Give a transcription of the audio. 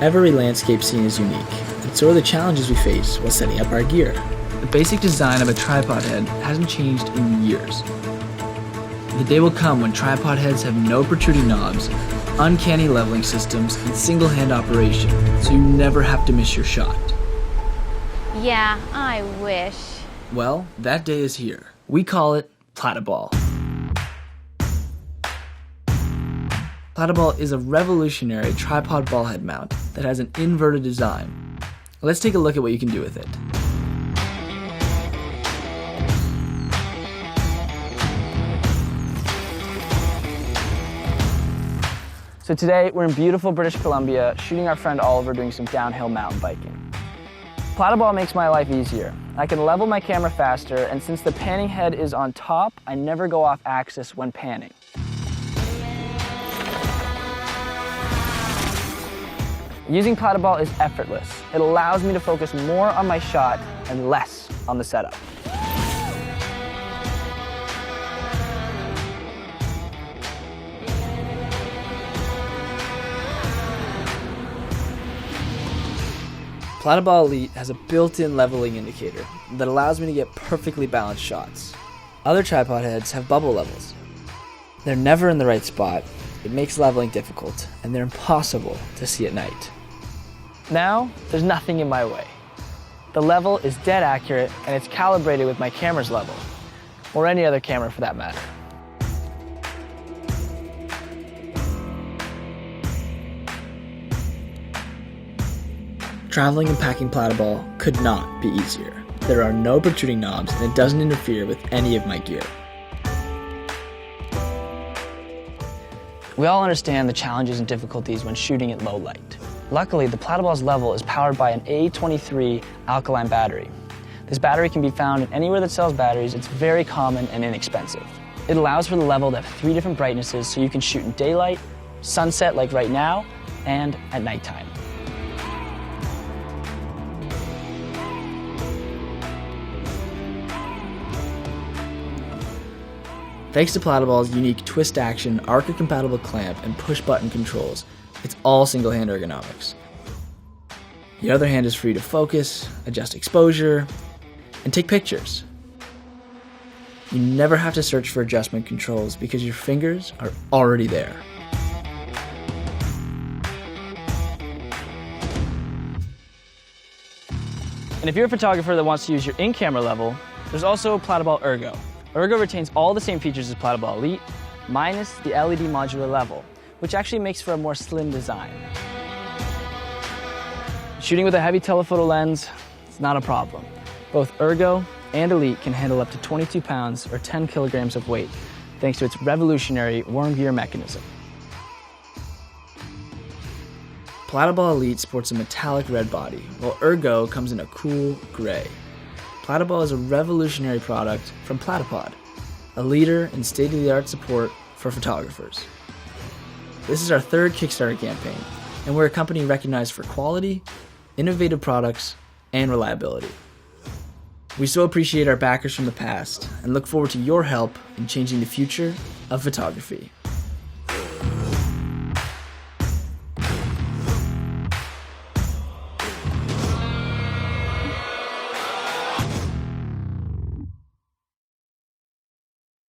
Every landscape scene is unique, and so are the challenges we face while setting up our gear. The basic design of a tripod head hasn't changed in years. The day will come when tripod heads have no protruding knobs, uncanny leveling systems, and single-hand operation, so you never have to miss your shot. Yeah, I wish. Well, that day is here. We call it Platyball. Platyball is a revolutionary tripod ball head mount that has an inverted design. Let's take a look at what you can do with it. So today, we're in beautiful British Columbia, shooting our friend Oliver doing some downhill mountain biking. Platyball makes my life easier. I can level my camera faster, and since the panning head is on top, I never go off axis when panning. Using Platyball is effortless. It allows me to focus more on my shot and less on the setup. Platyball Elite has a built-in leveling indicator that allows me to get perfectly balanced shots. Other tripod heads have bubble levels. They're never in the right spot, it makes leveling difficult, and they're impossible to see at night. Now, there's nothing in my way. The level is dead accurate, and it's calibrated with my camera's level, or any other camera for that matter. Traveling and packing Platyball could not be easier. There are no protruding knobs, and it doesn't interfere with any of my gear. We all understand the challenges and difficulties when shooting at low light. Luckily, the Platyball's level is powered by an A23 alkaline battery. This battery can be found anywhere that sells batteries. It's very common and inexpensive. It allows for the level to have 3 different brightnesses, so you can shoot in daylight, sunset like right now, and at nighttime. Thanks to Platyball's unique twist-action, Arca-compatible clamp and push-button controls, it's all single-hand ergonomics. The other hand is free to focus, adjust exposure, and take pictures. You never have to search for adjustment controls because your fingers are already there. And if you're a photographer that wants to use your in-camera level, there's also Platyball Ergo. Ergo retains all the same features as Platyball Elite, minus the LED modular level, which actually makes for a more slim design. Shooting with a heavy telephoto lens, it's not a problem. Both Ergo and Elite can handle up to 22 pounds or 10 kilograms of weight, thanks to its revolutionary worm gear mechanism. Platyball Elite sports a metallic red body, while Ergo comes in a cool gray. Platyball is a revolutionary product from Platypod, a leader in state-of-the-art support for photographers. This is our 3rd Kickstarter campaign, and we're a company recognized for quality, innovative products, and reliability. We so appreciate our backers from the past and look forward to your help in changing the future of photography.